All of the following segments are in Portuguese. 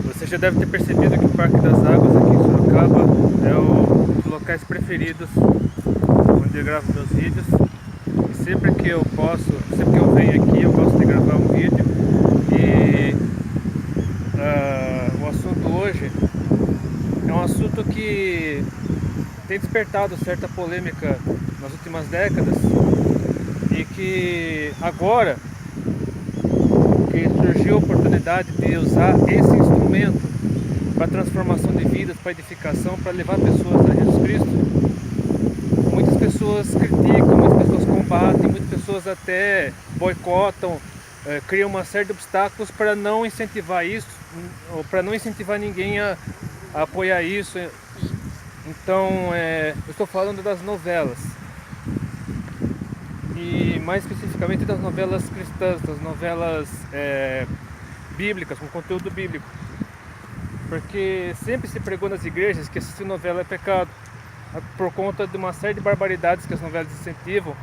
Você já deve ter percebido que o Parque das Águas aqui em Sorocaba é um dos locais preferidos onde eu gravo meus vídeos. E sempre que eu posso, sempre que eu venho aqui, eu gosto de gravar um vídeo. E o assunto hoje é um assunto que tem despertado certa polêmica nas últimas décadas e que agora que surgiu a oportunidade de usar esse instrumento para transformação de vidas, para edificação, para levar pessoas a Jesus Cristo, muitas pessoas criticam, muitas pessoas combatem, muitas pessoas até boicotam, criam uma série de obstáculos para não incentivar isso, ou para não incentivar ninguém a apoiar isso. Então, eu estou falando das novelas. E mais especificamente das novelas cristãs, das novelas bíblicas, com conteúdo bíblico. Porque sempre se pregou nas igrejas que assistir novela é pecado, por conta de uma série de barbaridades que as novelas incentivam,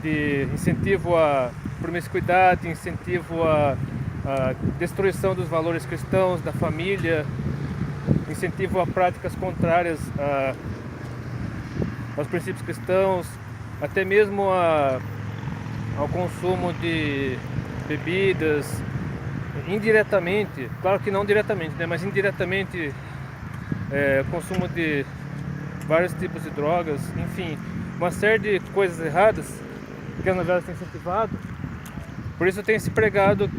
de incentivo à promiscuidade, incentivo à destruição dos valores cristãos, da família, incentivo a práticas contrárias aos princípios cristãos, até mesmo ao consumo de bebidas, indiretamente, claro que não diretamente, né, mas indiretamente, consumo de vários tipos de drogas, enfim, uma série de coisas erradas que as novelas têm incentivado. Por isso tem se pregado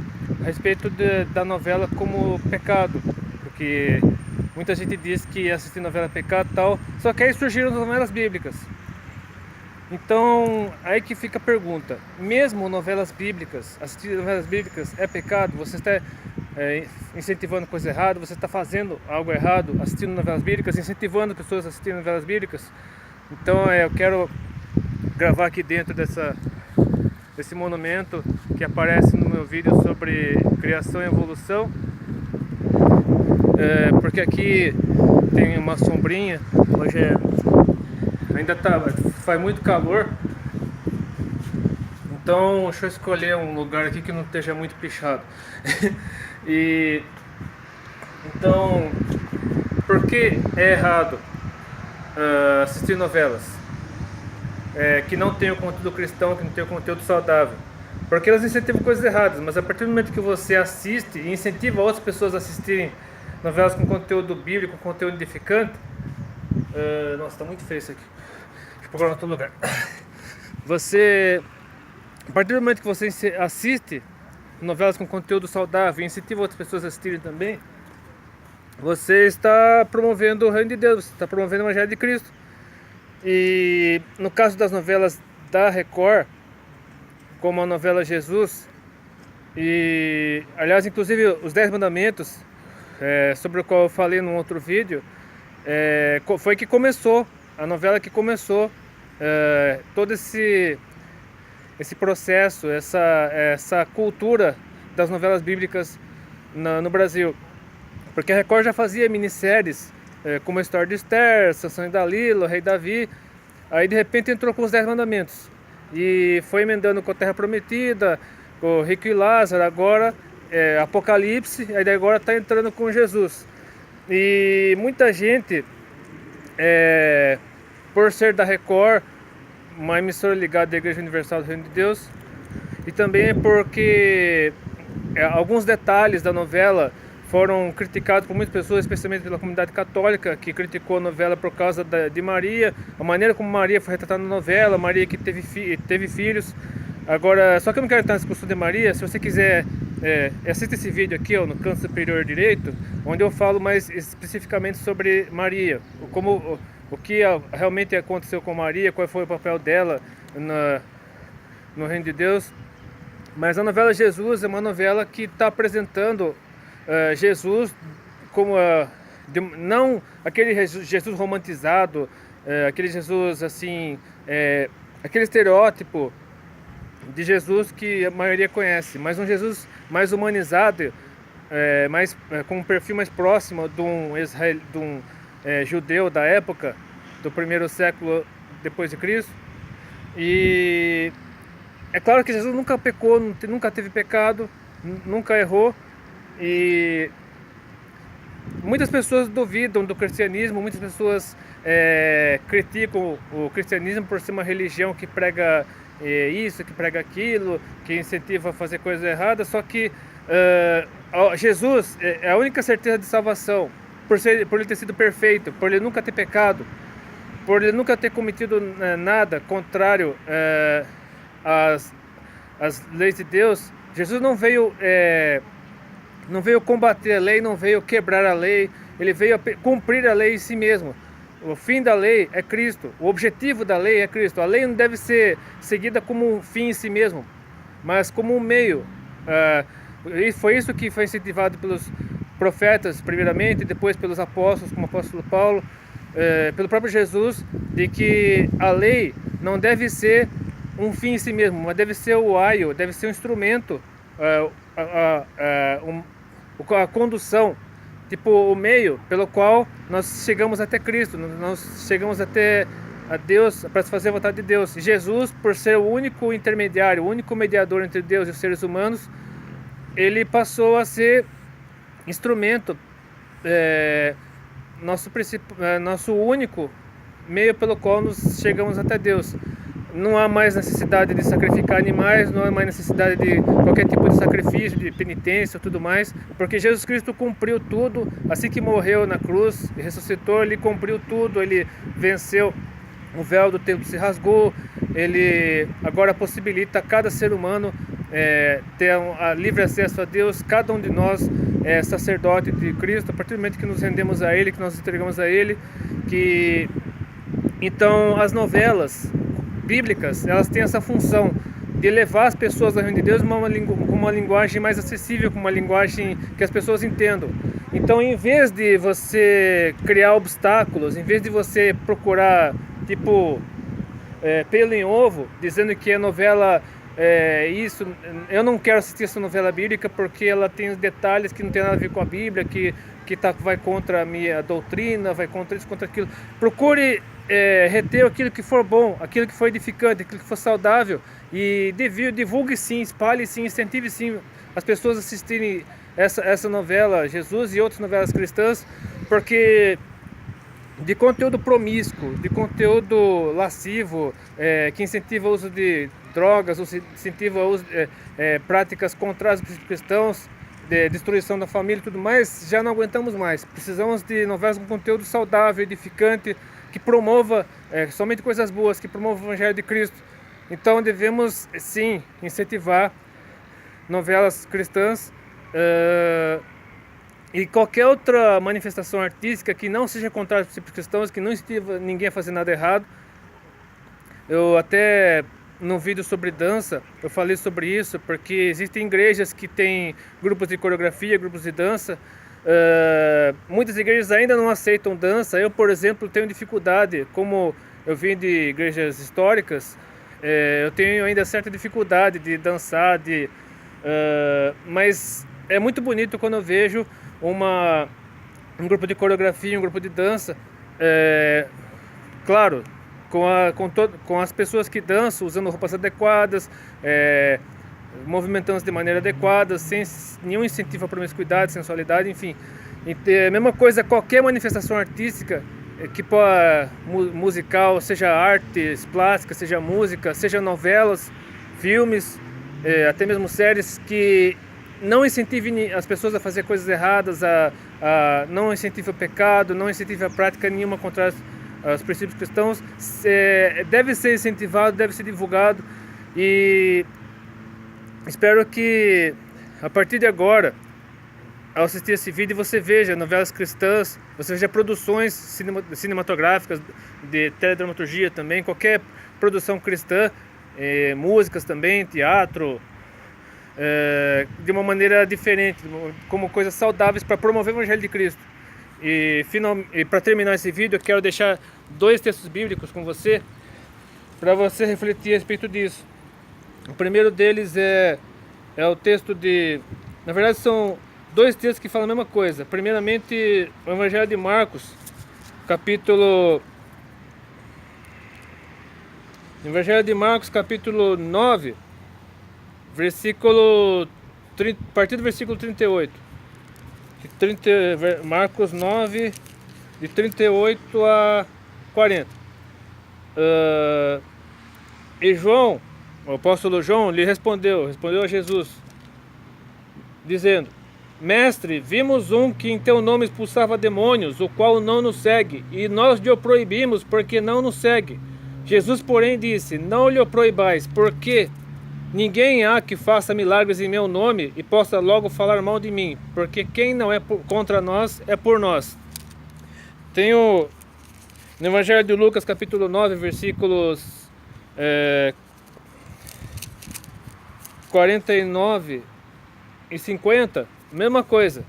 a respeito da novela como pecado, porque muita gente diz que assistir novela é pecado e tal, só que aí surgiram as novelas bíblicas. Então, aí que fica a pergunta: mesmo novelas bíblicas, assistir novelas bíblicas é pecado? Você está incentivando coisa errada? Você está fazendo algo errado assistindo novelas bíblicas, incentivando pessoas a assistirem novelas bíblicas? Então, eu quero gravar aqui dentro desse monumento que aparece no meu vídeo sobre criação e evolução, porque aqui tem uma sombrinha. Hoje ainda faz muito calor, então deixa eu escolher um lugar aqui que não esteja muito pichado. E então, por que é errado assistir novelas que não tem o conteúdo cristão, que não tem o conteúdo saudável? Porque elas incentivam coisas erradas, mas a partir do momento que você assiste e incentiva outras pessoas a assistirem novelas com conteúdo bíblico, com conteúdo edificante. Nossa, tá muito feio isso aqui. Deixa eu procurar em outro lugar. A partir do momento que você assiste novelas com conteúdo saudável e incentiva outras pessoas a assistirem também, você está promovendo o reino de Deus, você está promovendo o Evangelho de Cristo. E no caso das novelas da Record, como a novela Jesus, e aliás, inclusive os 10 Mandamentos, sobre o qual eu falei num outro vídeo, foi que começou, a novela que começou todo esse processo, essa cultura das novelas bíblicas no Brasil. Porque a Record já fazia minisséries como a história de Esther, Sansão e Dalila, o Rei Davi. Aí de repente entrou com os 10 Mandamentos e foi emendando com a Terra Prometida, com o Rico e Lázaro, agora Apocalipse, aí agora está entrando com Jesus. E muita gente, por ser da Record, uma emissora ligada à Igreja Universal do Reino de Deus, e também porque alguns detalhes da novela foram criticados por muitas pessoas, especialmente pela comunidade católica, que criticou a novela por causa de Maria, a maneira como Maria foi retratada na novela, Maria que teve filhos. Agora, só que eu não quero entrar na discussão de Maria. Se você quiser, assista esse vídeo aqui, ó, no canto superior direito, onde eu falo mais especificamente sobre Maria, o que realmente aconteceu com Maria, qual foi o papel dela no Reino de Deus. Mas a novela Jesus é uma novela que está apresentando Jesus como não aquele Jesus romantizado, aquele Jesus assim, aquele estereótipo de Jesus que a maioria conhece, mas um Jesus mais humanizado, com um perfil mais próximo de um judeu da época, do primeiro século depois de Cristo. E é claro que Jesus nunca pecou, nunca teve pecado, nunca errou. E muitas pessoas duvidam do cristianismo, muitas pessoas criticam o cristianismo por ser uma religião que prega isso, que prega aquilo, que incentiva a fazer coisas erradas, só que Jesus é a única certeza de salvação, por ele ter sido perfeito, por ele nunca ter pecado, por ele nunca ter cometido nada contrário às leis de Deus. Jesus não veio combater a lei, não veio quebrar a lei, ele veio cumprir a lei em si mesmo. O fim da lei é Cristo, o objetivo da lei é Cristo. A lei não deve ser seguida como um fim em si mesmo, mas como um meio. E foi isso que foi incentivado pelos profetas, primeiramente, e depois pelos apóstolos, como o apóstolo Paulo, pelo próprio Jesus, de que a lei não deve ser um fim em si mesmo, mas deve ser o aio, deve ser um instrumento, a condução, tipo o meio pelo qual nós chegamos até Cristo, nós chegamos até a Deus para fazer a vontade de Deus. E Jesus, por ser o único intermediário, o único mediador entre Deus e os seres humanos, ele passou a ser instrumento, nosso único meio pelo qual nós chegamos até Deus. Não há mais necessidade de sacrificar animais, não há mais necessidade de qualquer tipo de sacrifício, de penitência e tudo mais, porque Jesus Cristo cumpriu tudo, assim que morreu na cruz e ressuscitou, ele cumpriu tudo, ele venceu, o véu do templo se rasgou, ele agora possibilita a cada ser humano ter livre acesso a Deus. Cada um de nós é sacerdote de Cristo, a partir do momento que nos rendemos a Ele, que nós entregamos a Ele. Então as novelas bíblicas, elas têm essa função de levar as pessoas ao reino de Deus com uma linguagem mais acessível, com uma linguagem que as pessoas entendam. Então, em vez de você criar obstáculos, em vez de você procurar, tipo, pelo em ovo, dizendo que a novela isso, eu não quero assistir essa novela bíblica porque ela tem detalhes que não tem nada a ver com a Bíblia, que vai contra a minha doutrina, vai contra isso, contra aquilo. Procure reter aquilo que for bom, aquilo que for edificante, aquilo que for saudável, e divulgue sim, espalhe sim, incentive sim as pessoas a assistirem essa novela Jesus e outras novelas cristãs, porque de conteúdo promíscuo, de conteúdo lascivo, que incentiva o uso de drogas, incentiva o uso práticas contrárias aos cristãos, de destruição da família e tudo mais, já não aguentamos mais. Precisamos de novelas com conteúdo saudável, edificante, que promova somente coisas boas, que promova o Evangelho de Cristo. Então devemos sim incentivar novelas cristãs e qualquer outra manifestação artística que não seja contrária aos princípios cristãos, que não incentiva ninguém a fazer nada errado. Eu até num vídeo sobre dança, eu falei sobre isso, porque existem igrejas que têm grupos de coreografia, grupos de dança. Muitas igrejas ainda não aceitam dança. Eu, por exemplo, tenho dificuldade, como eu vim de igrejas históricas, eu tenho ainda certa dificuldade de dançar, mas é muito bonito quando eu vejo um grupo de coreografia, um grupo de dança, claro, com as pessoas que dançam, usando roupas adequadas, movimentando-se de maneira adequada, sem nenhum incentivo à promiscuidade, sensualidade, enfim. E a mesma coisa, qualquer manifestação artística, musical, seja artes plásticas, seja música, seja novelas, filmes, até mesmo séries, que não incentive as pessoas a fazer coisas erradas, não incentive o pecado, não incentive a prática nenhuma contra os princípios cristãos, deve ser incentivado, deve ser divulgado. E espero que a partir de agora, ao assistir esse vídeo, você veja novelas cristãs, você veja produções cinematográficas, de teledramaturgia também, qualquer produção cristã, músicas também, teatro, de uma maneira diferente, como coisas saudáveis para promover o Evangelho de Cristo. E para terminar esse vídeo, eu quero deixar 2 textos bíblicos com você, para você refletir a respeito disso. O primeiro deles é o texto na verdade são 2 textos que falam a mesma coisa. Primeiramente, o Evangelho de Marcos, capítulo 9, versículo a partir do versículo 38. Marcos 9, de 38 a 40. E João, o apóstolo João, lhe respondeu a Jesus, dizendo: Mestre, vimos um que em teu nome expulsava demônios, o qual não nos segue, e nós lhe o proibimos, porque não nos segue. Jesus, porém, disse: Não lhe o proibais, porque ninguém há que faça milagres em meu nome e possa logo falar mal de mim, porque quem não é contra nós é por nós. Tenho no Evangelho de Lucas, capítulo 9, versículos 49 e 50, mesma coisa.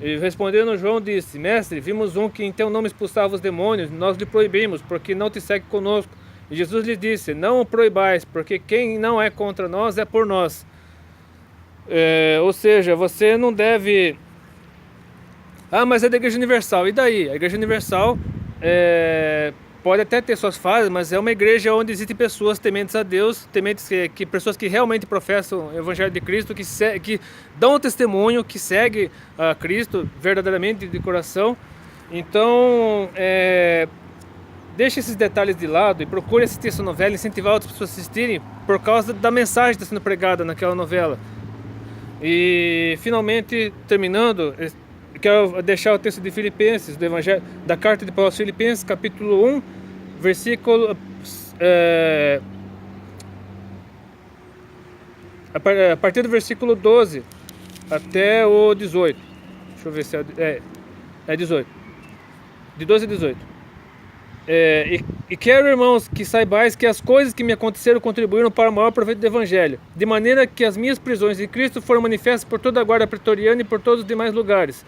E respondendo João disse: Mestre, vimos um que em teu nome expulsava os demônios, nós lhe proibimos, porque não te segue conosco. E Jesus lhe disse: Não o proibais, porque quem não é contra nós é por nós. Ou seja, você não deve... mas é da Igreja Universal. E daí? A Igreja Universal pode até ter suas fases, mas é uma igreja onde existem pessoas tementes a Deus, pessoas que realmente professam o Evangelho de Cristo, que dão testemunho, que seguem a Cristo verdadeiramente de coração. Então, deixe esses detalhes de lado e procure assistir essa novela, incentivar outras pessoas a assistirem por causa da mensagem que está sendo pregada naquela novela. E finalmente, terminando, quero deixar o texto de Filipenses, do Evangelho, da carta de Paulo aos Filipenses, capítulo 1, versículo a partir do versículo 12 até o 18. Deixa eu ver se é 18. De 12 a 18. E quero, irmãos, que saibais que as coisas que me aconteceram contribuíram para o maior proveito do Evangelho, de maneira que as minhas prisões em Cristo foram manifestas por toda a guarda pretoriana e por todos os demais lugares.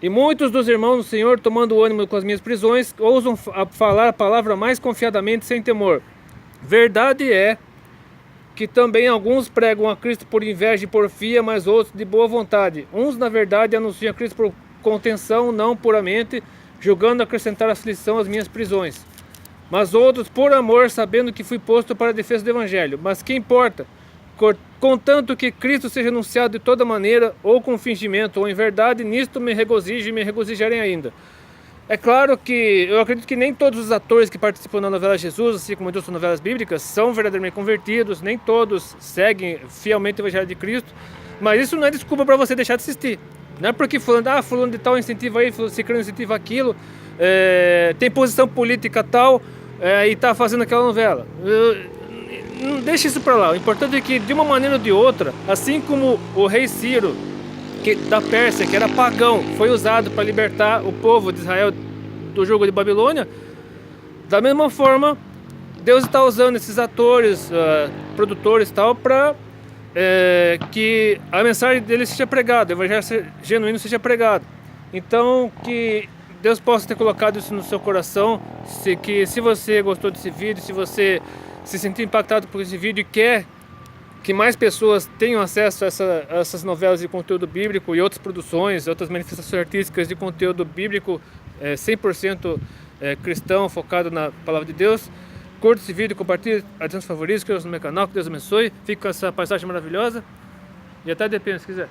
E muitos dos irmãos do Senhor, tomando ânimo com as minhas prisões, ousam falar a palavra mais confiadamente, sem temor. Verdade é que também alguns pregam a Cristo por inveja e porfia, mas outros de boa vontade. Uns, na verdade, anunciam a Cristo por contenção, não puramente, julgando acrescentar aflição às minhas prisões. Mas outros por amor, sabendo que fui posto para a defesa do Evangelho. Mas que importa? Contanto que Cristo seja anunciado de toda maneira, ou com fingimento, ou em verdade, nisto me regozijo e me regozijarem ainda. É claro que eu acredito que nem todos os atores que participam da novela Jesus, assim como em outras novelas bíblicas, são verdadeiramente convertidos, nem todos seguem fielmente o Evangelho de Cristo, mas isso não é desculpa para você deixar de assistir. Não é porque fulano de tal incentiva aí, ciclano incentiva aquilo, tem posição política tal, e está fazendo aquela novela. Não deixa isso para lá. O importante é que, de uma maneira ou de outra, assim como o rei Ciro da Pérsia, que era pagão, foi usado para libertar o povo de Israel do jugo de Babilônia, da mesma forma, Deus está usando esses atores, produtores e tal, para que a mensagem deles seja pregada, o evangelho genuíno seja pregado. Então, que Deus possa ter colocado isso no seu coração, que se você gostou desse vídeo, se você se sentiu impactado por esse vídeo e quer que mais pessoas tenham acesso a essas novelas de conteúdo bíblico e outras produções, outras manifestações artísticas de conteúdo bíblico 100% cristão, focado na palavra de Deus, curta esse vídeo, compartilhe, adicione os favoritos, inscreva-se no meu canal, que Deus abençoe, fique com essa paisagem maravilhosa e até depende se quiser.